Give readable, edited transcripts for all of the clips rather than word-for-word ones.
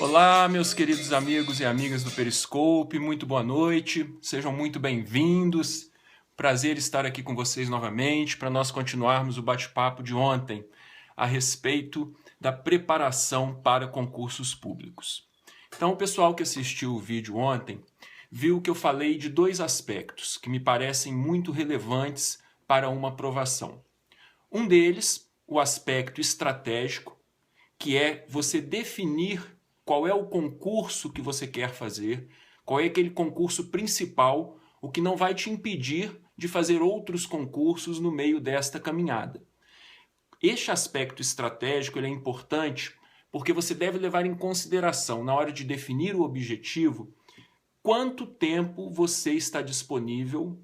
Olá, meus queridos amigos e amigas do Periscope, muito boa noite, sejam muito bem-vindos. Prazer estar aqui com vocês novamente para nós continuarmos o bate-papo de ontem a respeito da preparação para concursos públicos. Então, o pessoal que assistiu o vídeo ontem viu que eu falei de dois aspectos que me parecem muito relevantes para uma aprovação. Um deles, o aspecto estratégico, que é você definir qual é o concurso que você quer fazer, qual é aquele concurso principal, o que não vai te impedir de fazer outros concursos no meio desta caminhada. Este aspecto estratégico ele é importante porque você deve levar em consideração, na hora de definir o objetivo, quanto tempo você está disponível,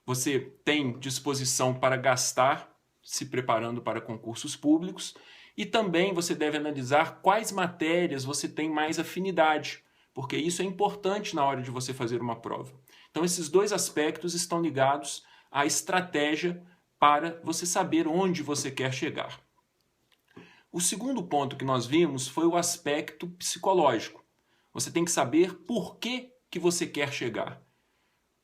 você tem disposição para gastar se preparando para concursos públicos, e também você deve analisar quais matérias você tem mais afinidade, porque isso é importante na hora de você fazer uma prova. Então esses dois aspectos estão ligados à estratégia para você saber onde você quer chegar. O segundo ponto que nós vimos foi o aspecto psicológico. Você tem que saber por que você quer chegar.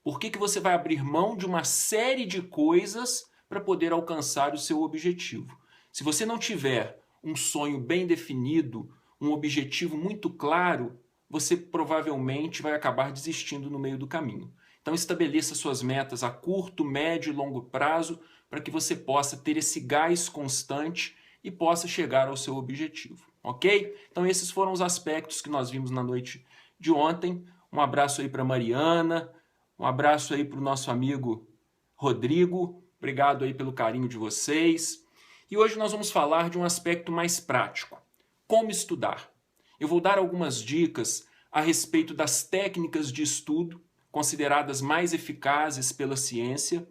Por que você vai abrir mão de uma série de coisas para poder alcançar o seu objetivo. Se você não tiver um sonho bem definido, um objetivo muito claro, você provavelmente vai acabar desistindo no meio do caminho. Então estabeleça suas metas a curto, médio e longo prazo para que você possa ter esse gás constante e possa chegar ao seu objetivo, ok? Então esses foram os aspectos que nós vimos na noite de ontem. Um abraço aí para Mariana, um abraço aí para o nosso amigo Rodrigo. Obrigado aí pelo carinho de vocês. E hoje nós vamos falar de um aspecto mais prático. Como estudar? Eu vou dar algumas dicas a respeito das técnicas de estudo consideradas mais eficazes pela ciência.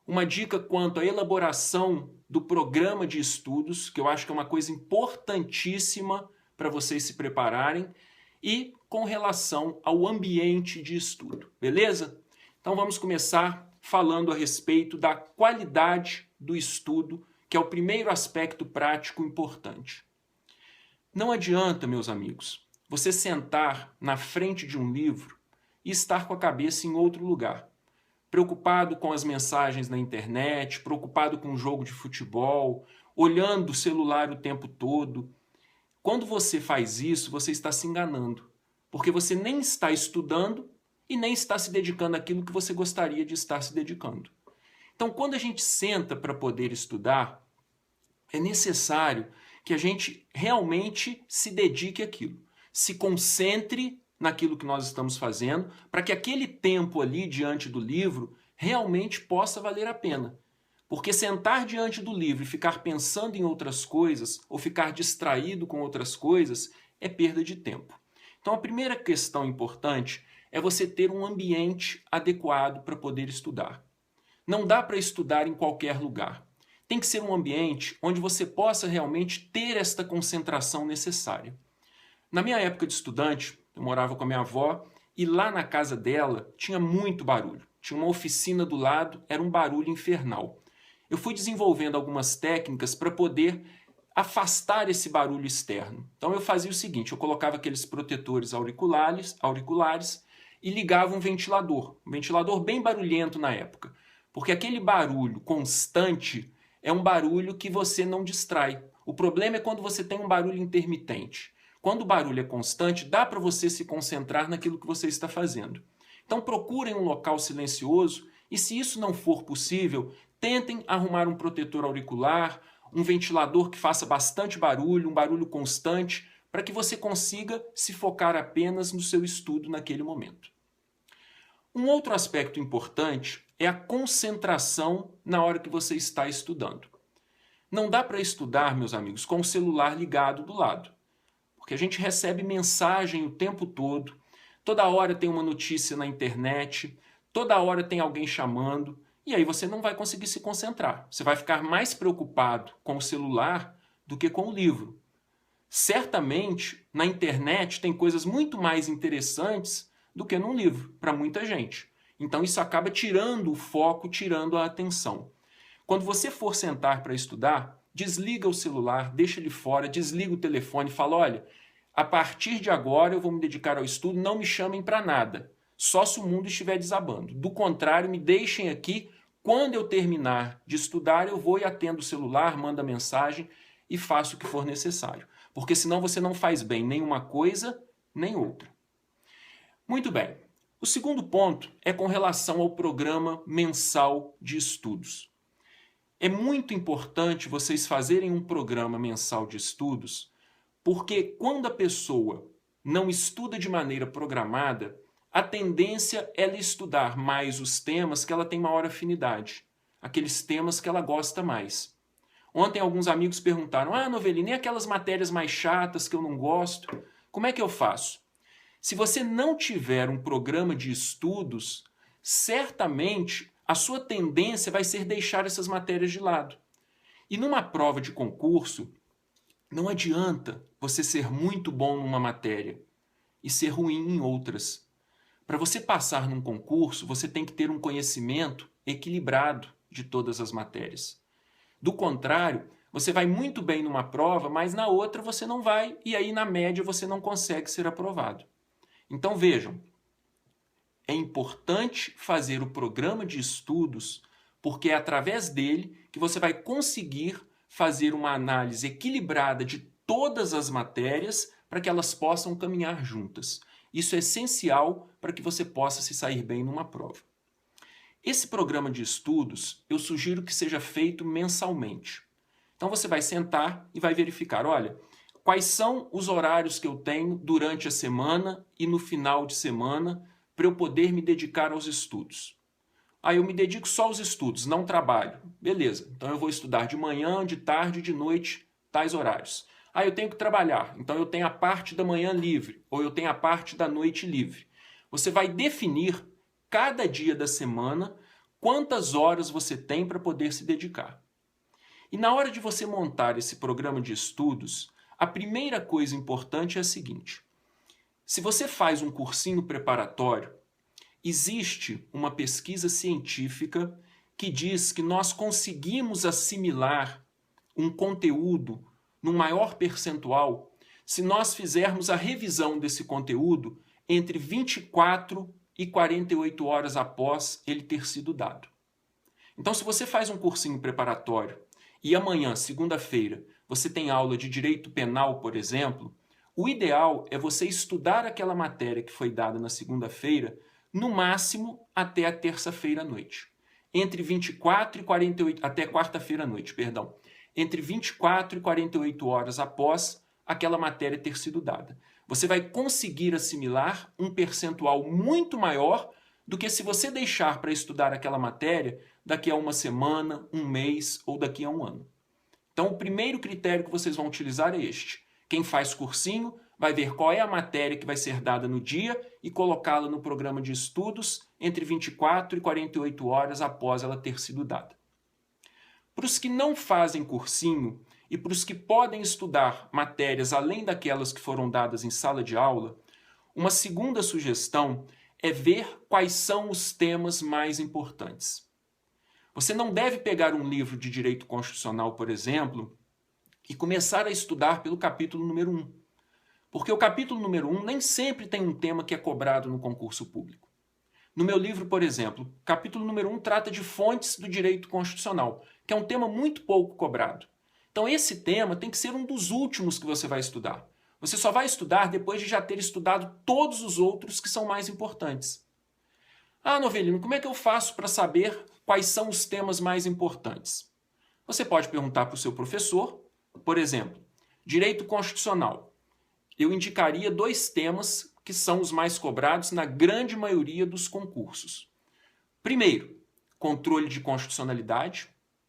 Uma dica quanto à elaboração do programa de estudos, que eu acho que é uma coisa importantíssima para vocês se prepararem, e com relação ao ambiente de estudo, beleza? Então vamos começar falando a respeito da qualidade do estudo, que é o primeiro aspecto prático importante. Não adianta, meus amigos, você sentar na frente de um livro e estar com a cabeça em outro lugar, preocupado com as mensagens na internet, preocupado com o jogo de futebol, olhando o celular o tempo todo. Quando você faz isso, você está se enganando, porque você nem está estudando e nem está se dedicando àquilo que você gostaria de estar se dedicando. Então, quando a gente senta para poder estudar, é necessário que a gente realmente se dedique àquilo, se concentre naquilo que nós estamos fazendo, para que aquele tempo ali diante do livro realmente possa valer a pena. Porque sentar diante do livro e ficar pensando em outras coisas, ou ficar distraído com outras coisas, é perda de tempo. Então, a primeira questão importante é você ter um ambiente adequado para poder estudar. Não dá para estudar em qualquer lugar. Tem que ser um ambiente onde você possa realmente ter esta concentração necessária. Na minha época de estudante, eu morava com a minha avó e lá na casa dela tinha muito barulho. Tinha uma oficina do lado, era um barulho infernal. Eu fui desenvolvendo algumas técnicas para poder afastar esse barulho externo. Então eu fazia o seguinte, eu colocava aqueles protetores auriculares e ligava um ventilador bem barulhento na época, porque aquele barulho constante é um barulho que você não distrai. O problema é quando você tem um barulho intermitente. Quando o barulho é constante, dá para você se concentrar naquilo que você está fazendo. Então procurem um local silencioso e, se isso não for possível, tentem arrumar um protetor auricular, um ventilador que faça bastante barulho, um barulho constante, para que você consiga se focar apenas no seu estudo naquele momento. Um outro aspecto importante é a concentração na hora que você está estudando. Não dá para estudar, meus amigos, com o celular ligado do lado, porque a gente recebe mensagem o tempo todo, toda hora tem uma notícia na internet, toda hora tem alguém chamando, e aí você não vai conseguir se concentrar. Você vai ficar mais preocupado com o celular do que com o livro. Certamente, na internet tem coisas muito mais interessantes do que num livro, para muita gente. Então isso acaba tirando o foco, tirando a atenção. Quando você for sentar para estudar, desliga o celular, deixa ele fora, desliga o telefone e fala, olha, a partir de agora eu vou me dedicar ao estudo, não me chamem para nada, só se o mundo estiver desabando. Do contrário, me deixem aqui, quando eu terminar de estudar, eu vou e atendo o celular, mando a mensagem e faço o que for necessário. Porque senão você não faz bem nem uma coisa, nem outra. Muito bem. O segundo ponto é com relação ao programa mensal de estudos. É muito importante vocês fazerem um programa mensal de estudos, porque quando a pessoa não estuda de maneira programada, a tendência é ela estudar mais os temas que ela tem maior afinidade, aqueles temas que ela gosta mais. Ontem alguns amigos perguntaram, Novelini, e aquelas matérias mais chatas que eu não gosto, como é que eu faço? Se você não tiver um programa de estudos, certamente a sua tendência vai ser deixar essas matérias de lado. E numa prova de concurso, não adianta você ser muito bom numa matéria e ser ruim em outras. Para você passar num concurso, você tem que ter um conhecimento equilibrado de todas as matérias. Do contrário, você vai muito bem numa prova, mas na outra você não vai, e aí na média você não consegue ser aprovado. Então vejam, é importante fazer o programa de estudos, porque é através dele que você vai conseguir fazer uma análise equilibrada de todas as matérias para que elas possam caminhar juntas. Isso é essencial para que você possa se sair bem numa prova. Esse programa de estudos, eu sugiro que seja feito mensalmente. Então você vai sentar e vai verificar, olha, quais são os horários que eu tenho durante a semana e no final de semana para eu poder me dedicar aos estudos. Aí eu me dedico só aos estudos, não trabalho. Beleza, então eu vou estudar de manhã, de tarde, de noite, tais horários. Aí eu tenho que trabalhar, então eu tenho a parte da manhã livre, ou eu tenho a parte da noite livre. Você vai definir cada dia da semana quantas horas você tem para poder se dedicar. E na hora de você montar esse programa de estudos, a primeira coisa importante é a seguinte. Se você faz um cursinho preparatório, existe uma pesquisa científica que diz que nós conseguimos assimilar um conteúdo num maior percentual se nós fizermos a revisão desse conteúdo entre 24 e 48 horas após ele ter sido dado. Então, se você faz um cursinho preparatório e amanhã, segunda-feira, você tem aula de direito penal, por exemplo, o ideal é você estudar aquela matéria que foi dada na segunda-feira, no máximo até a terça-feira à noite. Entre 24 e 48, até quarta-feira à noite, perdão. Entre 24 e 48 horas após aquela matéria ter sido dada. Você vai conseguir assimilar um percentual muito maior do que se você deixar para estudar aquela matéria daqui a uma semana, um mês ou daqui a um ano. Então, o primeiro critério que vocês vão utilizar é este. Quem faz cursinho vai ver qual é a matéria que vai ser dada no dia e colocá-la no programa de estudos entre 24 e 48 horas após ela ter sido dada. Para os que não fazem cursinho e para os que podem estudar matérias além daquelas que foram dadas em sala de aula, uma segunda sugestão é ver quais são os temas mais importantes. Você não deve pegar um livro de direito constitucional, por exemplo, e começar a estudar pelo capítulo número 1. Porque o capítulo número 1 nem sempre tem um tema que é cobrado no concurso público. No meu livro, por exemplo, o capítulo número 1 trata de fontes do direito constitucional, que é um tema muito pouco cobrado. Então esse tema tem que ser um dos últimos que você vai estudar. Você só vai estudar depois de já ter estudado todos os outros que são mais importantes. Novelino, como é que eu faço para saber quais são os temas mais importantes? Você pode perguntar para o seu professor, por exemplo, direito constitucional. Eu indicaria 2 temas que são os mais cobrados na grande maioria dos concursos. Primeiro, controle de constitucionalidade.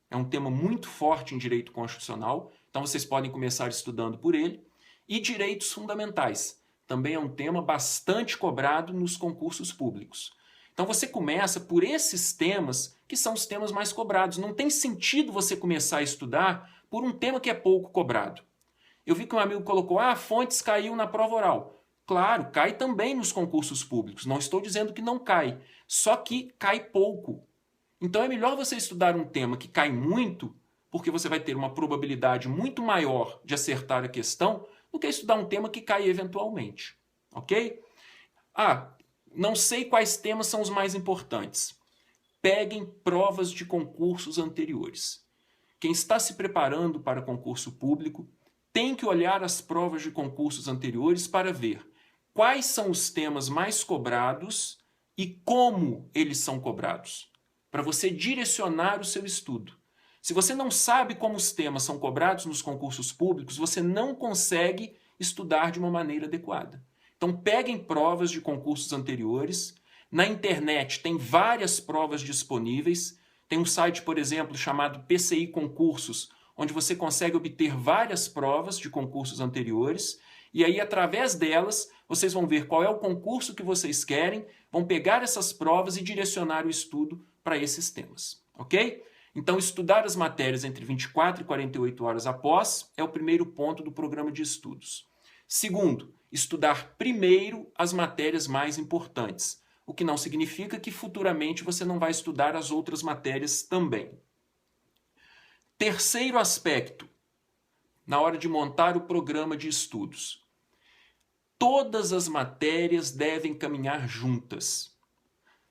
É um tema muito forte em direito constitucional, então vocês podem começar estudando por ele. E direitos fundamentais. Também é um tema bastante cobrado nos concursos públicos. Então você começa por esses temas que são os temas mais cobrados. Não tem sentido você começar a estudar por um tema que é pouco cobrado. Eu vi que um amigo colocou, fontes caiu na prova oral. Claro, cai também nos concursos públicos. Não estou dizendo que não cai, só que cai pouco. Então é melhor você estudar um tema que cai muito, porque você vai ter uma probabilidade muito maior de acertar a questão, do que estudar um tema que cai eventualmente, ok? Ah, não sei quais temas são os mais importantes. Peguem provas de concursos anteriores. Quem está se preparando para concurso público tem que olhar as provas de concursos anteriores para ver quais são os temas mais cobrados e como eles são cobrados, para você direcionar o seu estudo. Se você não sabe como os temas são cobrados nos concursos públicos, você não consegue estudar de uma maneira adequada. Então, peguem provas de concursos anteriores. Na internet tem várias provas disponíveis. Tem um site, por exemplo, chamado PCI Concursos, onde você consegue obter várias provas de concursos anteriores. E aí, através delas, vocês vão ver qual é o concurso que vocês querem, vão pegar essas provas e direcionar o estudo para esses temas, ok? Então, estudar as matérias entre 24 e 48 horas após é o primeiro ponto do programa de estudos. Segundo, estudar primeiro as matérias mais importantes, o que não significa que futuramente você não vai estudar as outras matérias também. Terceiro aspecto, na hora de montar o programa de estudos. Todas as matérias devem caminhar juntas.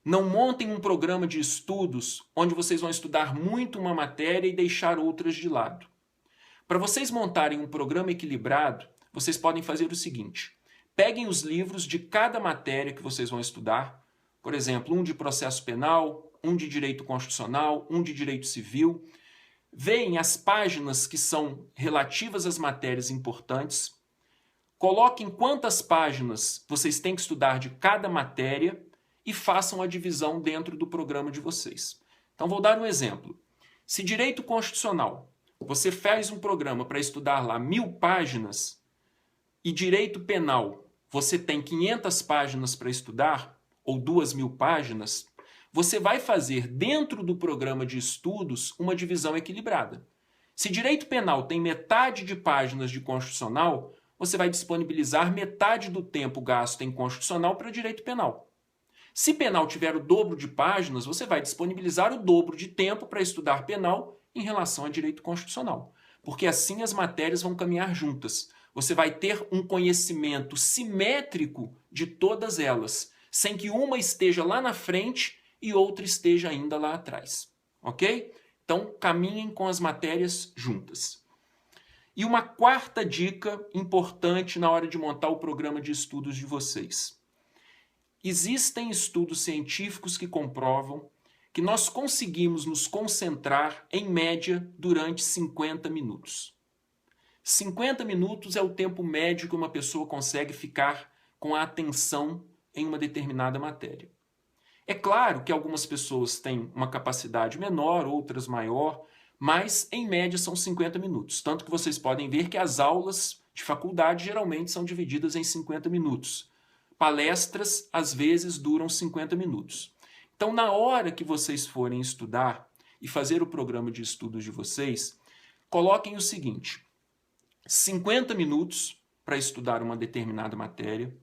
Não montem um programa de estudos onde vocês vão estudar muito uma matéria e deixar outras de lado. Para vocês montarem um programa equilibrado, vocês podem fazer o seguinte: peguem os livros de cada matéria que vocês vão estudar, por exemplo, um de processo penal, um de direito constitucional, um de direito civil. Veem as páginas que são relativas às matérias importantes, coloquem quantas páginas vocês têm que estudar de cada matéria e façam a divisão dentro do programa de vocês. Então, vou dar um exemplo. Se direito constitucional, você faz um programa para estudar lá 1000 páginas e direito penal, você tem 500 páginas para estudar, ou 2000 páginas, você vai fazer dentro do programa de estudos uma divisão equilibrada. Se direito penal tem metade de páginas de constitucional, você vai disponibilizar metade do tempo gasto em constitucional para direito penal. Se penal tiver o dobro de páginas, você vai disponibilizar o dobro de tempo para estudar penal em relação a direito constitucional. Porque assim as matérias vão caminhar juntas. Você vai ter um conhecimento simétrico de todas elas, sem que uma esteja lá na frente e outra esteja ainda lá atrás. Ok? Então, caminhem com as matérias juntas. E uma quarta dica importante na hora de montar o programa de estudos de vocês. Existem estudos científicos que comprovam que nós conseguimos nos concentrar, em média, durante 50 minutos. 50 minutos é o tempo médio que uma pessoa consegue ficar com a atenção em uma determinada matéria. É claro que algumas pessoas têm uma capacidade menor, outras maior, mas em média são 50 minutos. Tanto que vocês podem ver que as aulas de faculdade geralmente são divididas em 50 minutos. Palestras, às vezes, duram 50 minutos. Então, na hora que vocês forem estudar e fazer o programa de estudos de vocês, coloquem o seguinte: 50 minutos para estudar uma determinada matéria.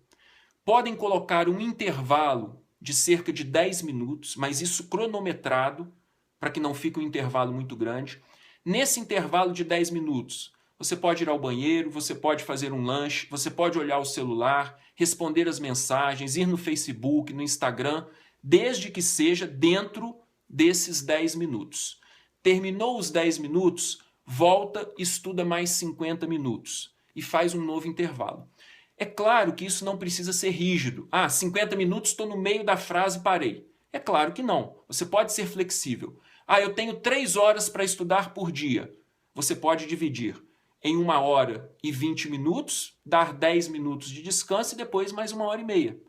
Podem colocar um intervalo de cerca de 10 minutos, mas isso cronometrado, para que não fique um intervalo muito grande. Nesse intervalo de 10 minutos, você pode ir ao banheiro, você pode fazer um lanche, você pode olhar o celular, responder as mensagens, ir no Facebook, no Instagram, desde que seja dentro desses 10 minutos. Terminou os 10 minutos, volta e estuda mais 50 minutos e faz um novo intervalo. É claro que isso não precisa ser rígido. 50 minutos, estou no meio da frase e parei. É claro que não. Você pode ser flexível. Eu tenho 3 horas para estudar por dia. Você pode dividir em 1 hora e 20 minutos, dar 10 minutos de descanso e depois mais 1 hora e meia.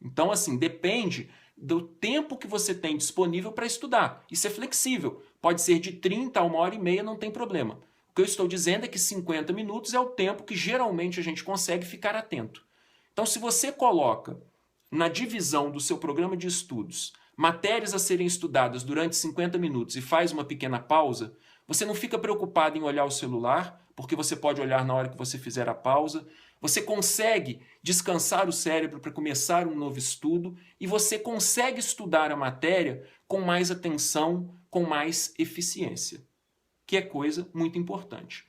Então, assim, depende do tempo que você tem disponível para estudar. Isso é flexível. Pode ser de 30 a 1 hora e meia, não tem problema. O que eu estou dizendo é que 50 minutos é o tempo que geralmente a gente consegue ficar atento. Então, se você coloca na divisão do seu programa de estudos matérias a serem estudadas durante 50 minutos e faz uma pequena pausa, você não fica preocupado em olhar o celular, porque você pode olhar na hora que você fizer a pausa. Você consegue descansar o cérebro para começar um novo estudo e você consegue estudar a matéria com mais atenção, com mais eficiência, que é coisa muito importante.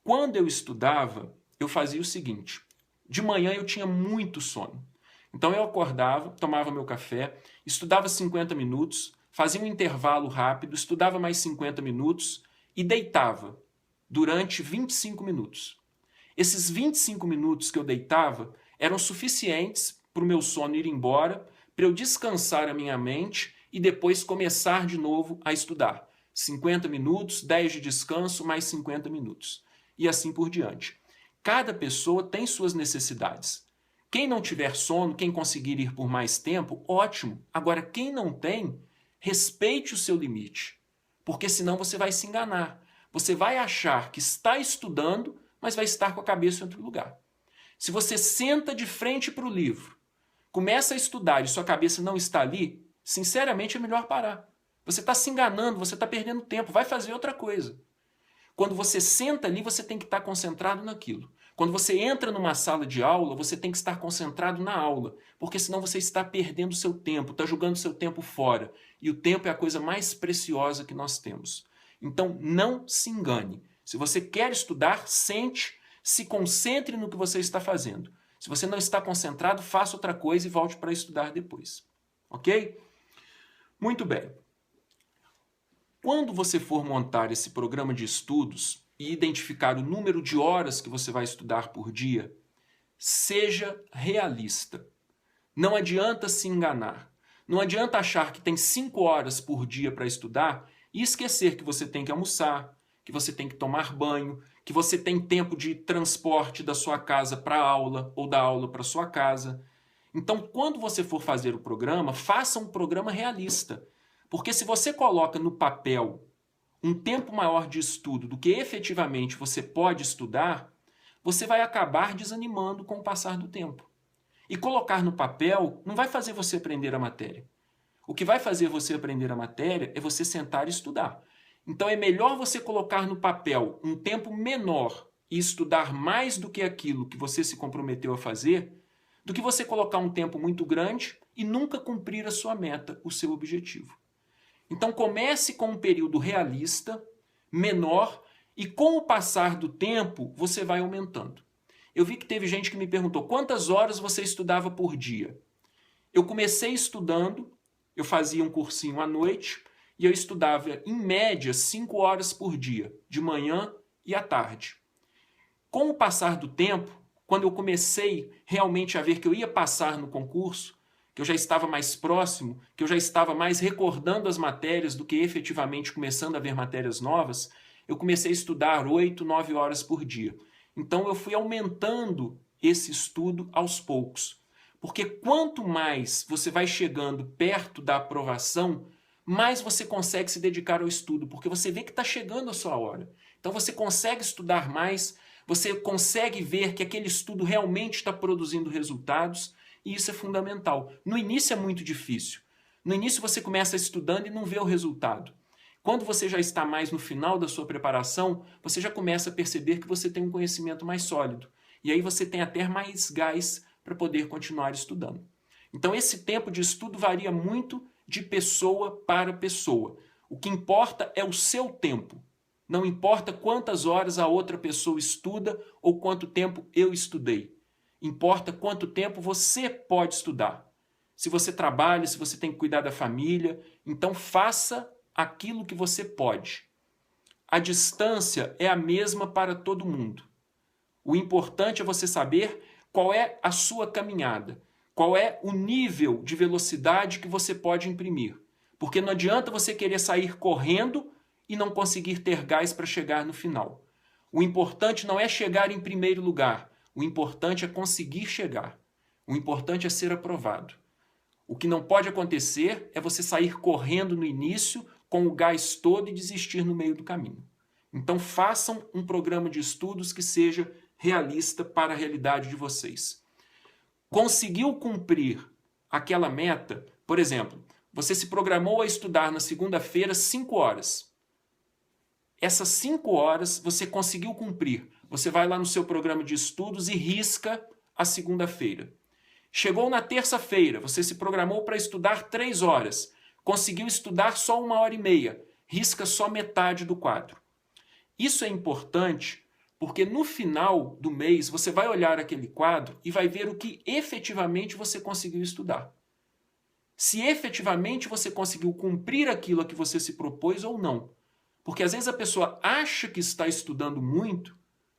Quando eu estudava, eu fazia o seguinte: de manhã eu tinha muito sono. Então eu acordava, tomava meu café, estudava 50 minutos, fazia um intervalo rápido, estudava mais 50 minutos e deitava durante 25 minutos. Esses 25 minutos que eu deitava eram suficientes para o meu sono ir embora, para eu descansar a minha mente e depois começar de novo a estudar. 50 minutos, 10 de descanso, mais 50 minutos. E assim por diante. Cada pessoa tem suas necessidades. Quem não tiver sono, quem conseguir ir por mais tempo, ótimo. Agora, quem não tem, respeite o seu limite. Porque senão você vai se enganar. Você vai achar que está estudando, mas vai estar com a cabeça em outro lugar. Se você senta de frente para o livro, começa a estudar e sua cabeça não está ali, sinceramente é melhor parar. Você está se enganando, você está perdendo tempo, vai fazer outra coisa. Quando você senta ali, você tem que estar concentrado naquilo. Quando você entra numa sala de aula, você tem que estar concentrado na aula, porque senão você está perdendo seu tempo, está jogando seu tempo fora. E o tempo é a coisa mais preciosa que nós temos. Então, não se engane. Se você quer estudar, sente, se concentre no que você está fazendo. Se você não está concentrado, faça outra coisa e volte para estudar depois. Ok? Muito bem. Quando você for montar esse programa de estudos e identificar o número de horas que você vai estudar por dia, seja realista. Não adianta se enganar. Não adianta achar que tem 5 horas por dia para estudar e esquecer que você tem que almoçar, que você tem que tomar banho, que você tem tempo de transporte da sua casa para a aula ou da aula para a sua casa. Então, quando você for fazer o programa, faça um programa realista. Porque se você coloca no papel um tempo maior de estudo do que efetivamente você pode estudar, você vai acabar desanimando com o passar do tempo. E colocar no papel não vai fazer você aprender a matéria. O que vai fazer você aprender a matéria é você sentar e estudar. Então é melhor você colocar no papel um tempo menor e estudar mais do que aquilo que você se comprometeu a fazer, do que você colocar um tempo muito grande e nunca cumprir a sua meta, o seu objetivo. Então comece com um período realista, menor, e com o passar do tempo você vai aumentando. Eu vi que teve gente que me perguntou quantas horas você estudava por dia. Eu comecei estudando, eu fazia um cursinho à noite e eu estudava em média 5 horas por dia, de manhã e à tarde. Com o passar do tempo, quando eu comecei realmente a ver que eu ia passar no concurso, que eu já estava mais próximo, que eu já estava mais recordando as matérias do que efetivamente começando a ver matérias novas, eu comecei a estudar 8, 9 horas por dia. Então eu fui aumentando esse estudo aos poucos. Porque quanto mais você vai chegando perto da aprovação, mais você consegue se dedicar ao estudo, porque você vê que está chegando a sua hora. Então você consegue estudar mais, você consegue ver que aquele estudo realmente está produzindo resultados, e isso é fundamental. No início é muito difícil. No início você começa estudando e não vê o resultado. Quando você já está mais no final da sua preparação, você já começa a perceber que você tem um conhecimento mais sólido. E aí você tem até mais gás para poder continuar estudando. Então esse tempo de estudo varia muito de pessoa para pessoa. O que importa é o seu tempo. Não importa quantas horas a outra pessoa estuda ou quanto tempo eu estudei. Importa quanto tempo você pode estudar. Se você trabalha, se você tem que cuidar da família, então faça aquilo que você pode. A distância é a mesma para todo mundo. O importante é você saber qual é a sua caminhada, qual é o nível de velocidade que você pode imprimir. Porque não adianta você querer sair correndo e não conseguir ter gás para chegar no final. O importante não é chegar em primeiro lugar, o importante é conseguir chegar. O importante é ser aprovado. O que não pode acontecer é você sair correndo no início com o gás todo e desistir no meio do caminho. Então façam um programa de estudos que seja realista para a realidade de vocês. Conseguiu cumprir aquela meta, por exemplo, você se programou a estudar na segunda-feira 5 horas. Essas 5 horas você conseguiu cumprir. Você vai lá no seu programa de estudos e risca a segunda-feira. Chegou na terça-feira, você se programou para estudar 3 horas. Conseguiu estudar só 1 hora e meia. Risca só metade do quadro. Isso é importante Porque no final do mês você vai olhar aquele quadro e vai ver o que efetivamente você conseguiu estudar. Se efetivamente você conseguiu cumprir aquilo a que você se propôs ou não. Porque às vezes a pessoa acha que está estudando muito,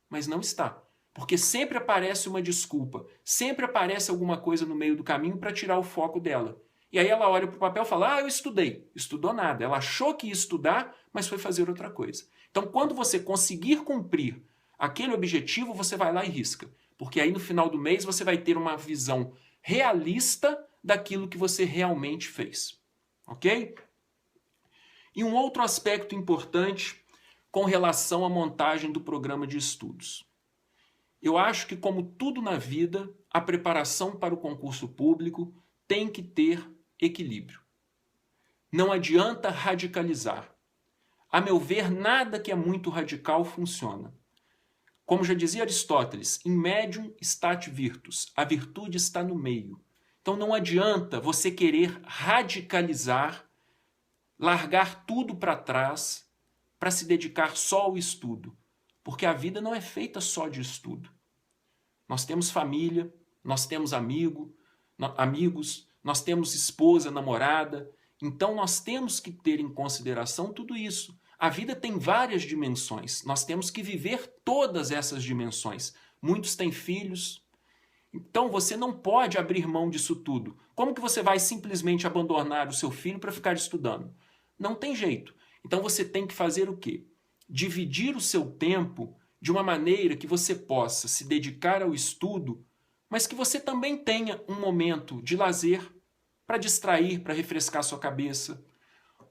mas não está. Porque sempre aparece uma desculpa, sempre aparece alguma coisa no meio do caminho para tirar o foco dela. E aí ela olha para o papel e fala, eu estudei. Estudou nada. Ela achou que ia estudar, mas foi fazer outra coisa. Então quando você conseguir cumprir aquele objetivo, você vai lá e risca. Porque aí no final do mês você vai ter uma visão realista daquilo que você realmente fez. Ok? E um outro aspecto importante com relação à montagem do programa de estudos. Eu acho que, como tudo na vida, a preparação para o concurso público tem que ter equilíbrio. Não adianta radicalizar. A meu ver, nada que é muito radical funciona. Como já dizia Aristóteles, in medium stat virtus, a virtude está no meio. Então não adianta você querer radicalizar, largar tudo para trás para se dedicar só ao estudo, porque a vida não é feita só de estudo. Nós temos família, nós temos amigos, nós temos esposa, namorada, então nós temos que ter em consideração tudo isso. A vida tem várias dimensões, nós temos que viver todas essas dimensões. Muitos têm filhos, então você não pode abrir mão disso tudo. Como que você vai simplesmente abandonar o seu filho para ficar estudando? Não tem jeito. Então você tem que fazer o quê? Dividir o seu tempo de uma maneira que você possa se dedicar ao estudo, mas que você também tenha um momento de lazer para distrair, para refrescar sua cabeça,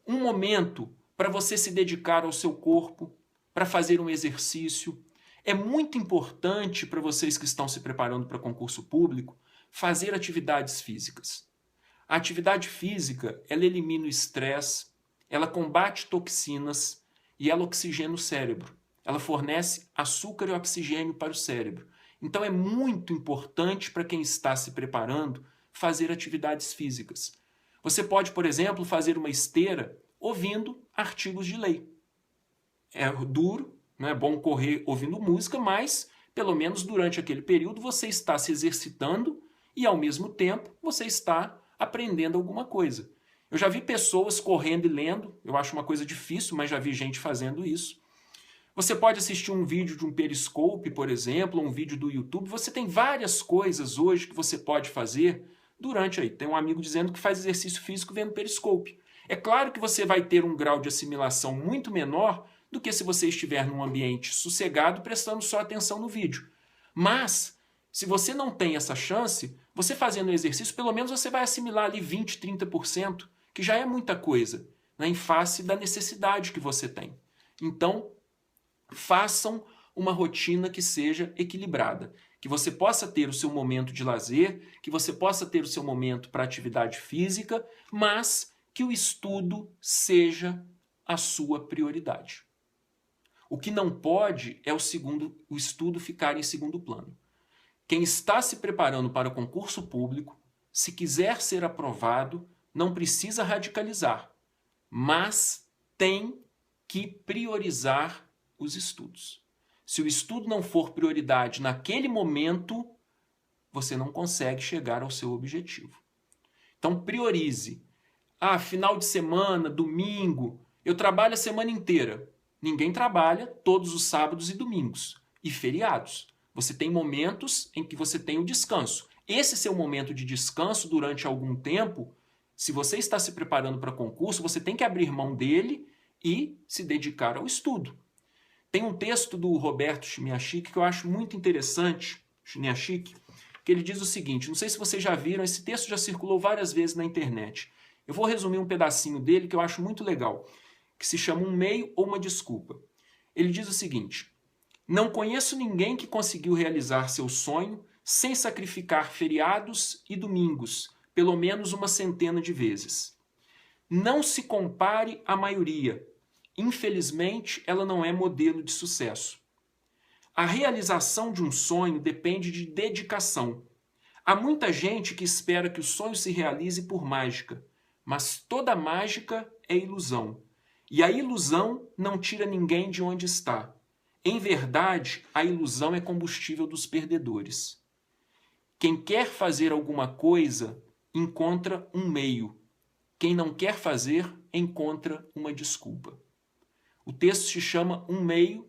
um momento para você se dedicar ao seu corpo, para fazer um exercício. É muito importante para vocês que estão se preparando para concurso público fazer atividades físicas. A atividade física, ela elimina o estresse, ela combate toxinas e ela oxigena o cérebro. Ela fornece açúcar e oxigênio para o cérebro. Então é muito importante para quem está se preparando fazer atividades físicas. Você pode, por exemplo, fazer uma esteira ouvindo artigos de lei. É duro, não é bom correr ouvindo música, mas pelo menos durante aquele período você está se exercitando e ao mesmo tempo você está aprendendo alguma coisa. Eu já vi pessoas correndo e lendo, eu acho uma coisa difícil, mas já vi gente fazendo isso. Você pode assistir um vídeo de um Periscope, por exemplo, ou um vídeo do YouTube. Você tem várias coisas hoje que você pode fazer durante aí. Tem um amigo dizendo que faz exercício físico vendo Periscope. É claro que você vai ter um grau de assimilação muito menor do que se você estiver num ambiente sossegado prestando só atenção no vídeo. Mas, se você não tem essa chance, você fazendo exercício, pelo menos você vai assimilar ali 20%, 30%, que já é muita coisa, né, em face da necessidade que você tem. Então, façam uma rotina que seja equilibrada, que você possa ter o seu momento de lazer, que você possa ter o seu momento para atividade física, mas que o estudo seja a sua prioridade. O que não pode é o estudo ficar em segundo plano. Quem está se preparando para o concurso público, se quiser ser aprovado, não precisa radicalizar, mas tem que priorizar os estudos. Se o estudo não for prioridade naquele momento, você não consegue chegar ao seu objetivo. Então priorize. Final de semana, domingo, eu trabalho a semana inteira. Ninguém trabalha todos os sábados e domingos. E feriados. Você tem momentos em que você tem o descanso. Esse seu momento de descanso durante algum tempo, se você está se preparando para concurso, você tem que abrir mão dele e se dedicar ao estudo. Tem um texto do Roberto Chmielewski que eu acho muito interessante, que ele diz o seguinte, não sei se vocês já viram, esse texto já circulou várias vezes na internet. Eu vou resumir um pedacinho dele que eu acho muito legal, que se chama Um Meio ou uma Desculpa. Ele diz o seguinte, não conheço ninguém que conseguiu realizar seu sonho sem sacrificar feriados e domingos, pelo menos uma centena de vezes. Não se compare à maioria. Infelizmente, ela não é modelo de sucesso. A realização de um sonho depende de dedicação. Há muita gente que espera que o sonho se realize por mágica, mas toda mágica é ilusão. E a ilusão não tira ninguém de onde está. Em verdade, a ilusão é combustível dos perdedores. Quem quer fazer alguma coisa, encontra um meio. Quem não quer fazer, encontra uma desculpa. O texto se chama Um Meio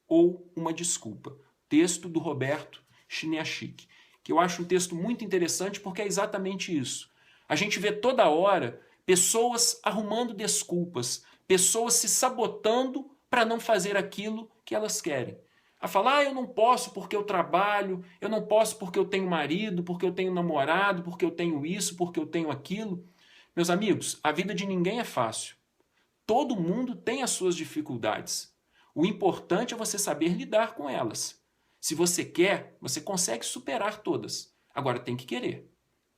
ou Uma Desculpa. Texto do Roberto Chiniachik, que eu acho um texto muito interessante porque é exatamente isso. A gente vê toda hora pessoas arrumando desculpas, pessoas se sabotando para não fazer aquilo que elas querem. A falar, eu não posso porque eu trabalho, eu não posso porque eu tenho marido, porque eu tenho namorado, porque eu tenho isso, porque eu tenho aquilo. Meus amigos, a vida de ninguém é fácil. Todo mundo tem as suas dificuldades. O importante é você saber lidar com elas. Se você quer, você consegue superar todas. Agora tem que querer.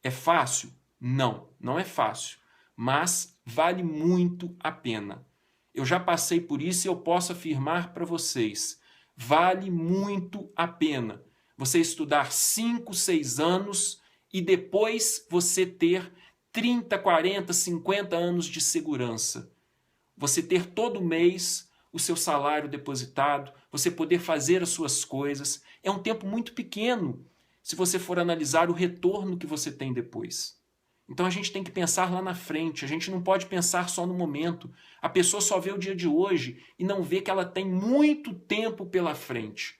É fácil? Não, não é fácil. Mas vale muito a pena. Eu já passei por isso e eu posso afirmar para vocês. Vale muito a pena você estudar 5, 6 anos e depois você ter 30, 40, 50 anos de segurança. Você ter todo mês o seu salário depositado, você poder fazer as suas coisas. É um tempo muito pequeno se você for analisar o retorno que você tem depois. Então a gente tem que pensar lá na frente, a gente não pode pensar só no momento. A pessoa só vê o dia de hoje e não vê que ela tem muito tempo pela frente.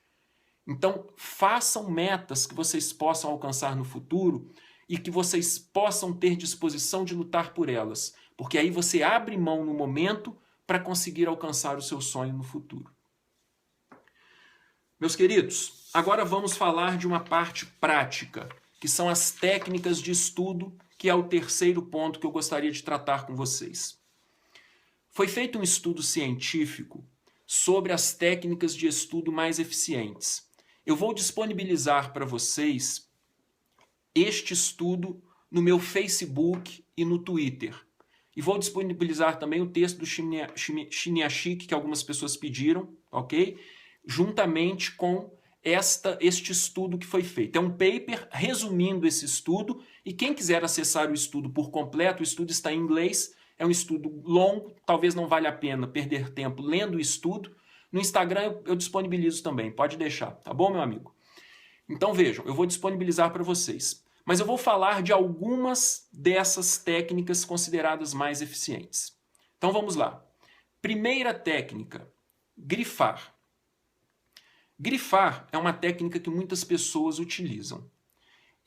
Então façam metas que vocês possam alcançar no futuro e que vocês possam ter disposição de lutar por elas, porque aí você abre mão no momento para conseguir alcançar o seu sonho no futuro. Meus queridos, agora vamos falar de uma parte prática, que são as técnicas de estudo, que é o terceiro ponto que eu gostaria de tratar com vocês. Foi feito um estudo científico sobre as técnicas de estudo mais eficientes. Eu vou disponibilizar para vocês este estudo no meu Facebook e no Twitter. E vou disponibilizar também o texto do Chiniachik, que algumas pessoas pediram, ok? Juntamente com este estudo que foi feito. É um paper resumindo esse estudo, e quem quiser acessar o estudo por completo, o estudo está em inglês, é um estudo longo, talvez não valha a pena perder tempo lendo o estudo. No Instagram eu disponibilizo também, pode deixar, tá bom, meu amigo? Então vejam, eu vou disponibilizar para vocês. Mas eu vou falar de algumas dessas técnicas consideradas mais eficientes. Então vamos lá. Primeira técnica, grifar. Grifar é uma técnica que muitas pessoas utilizam.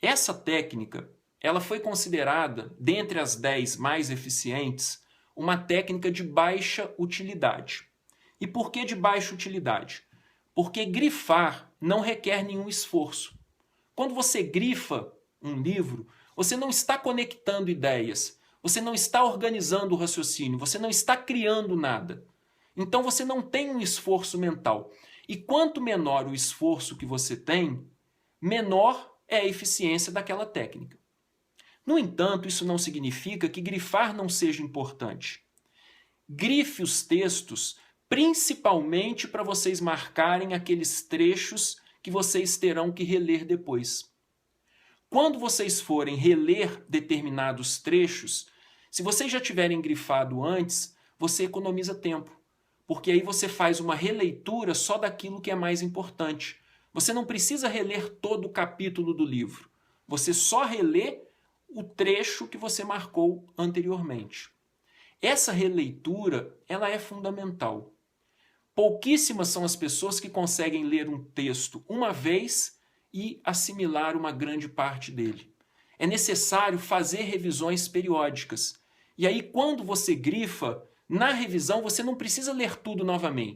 Essa técnica, ela foi considerada, dentre as 10 mais eficientes, uma técnica de baixa utilidade. E por que de baixa utilidade? Porque grifar não requer nenhum esforço. Quando você grifa um livro, você não está conectando ideias, você não está organizando o raciocínio, você não está criando nada. Então você não tem um esforço mental. E quanto menor o esforço que você tem, menor é a eficiência daquela técnica. No entanto, isso não significa que grifar não seja importante. Grife os textos principalmente para vocês marcarem aqueles trechos que vocês terão que reler depois. Quando vocês forem reler determinados trechos, se vocês já tiverem grifado antes, você economiza tempo, porque aí você faz uma releitura só daquilo que é mais importante. Você não precisa reler todo o capítulo do livro, você só relê o trecho que você marcou anteriormente. Essa releitura, ela é fundamental. Pouquíssimas são as pessoas que conseguem ler um texto uma vez e assimilar uma grande parte dele. É necessário fazer revisões periódicas. E aí, quando você grifa, na revisão você não precisa ler tudo novamente.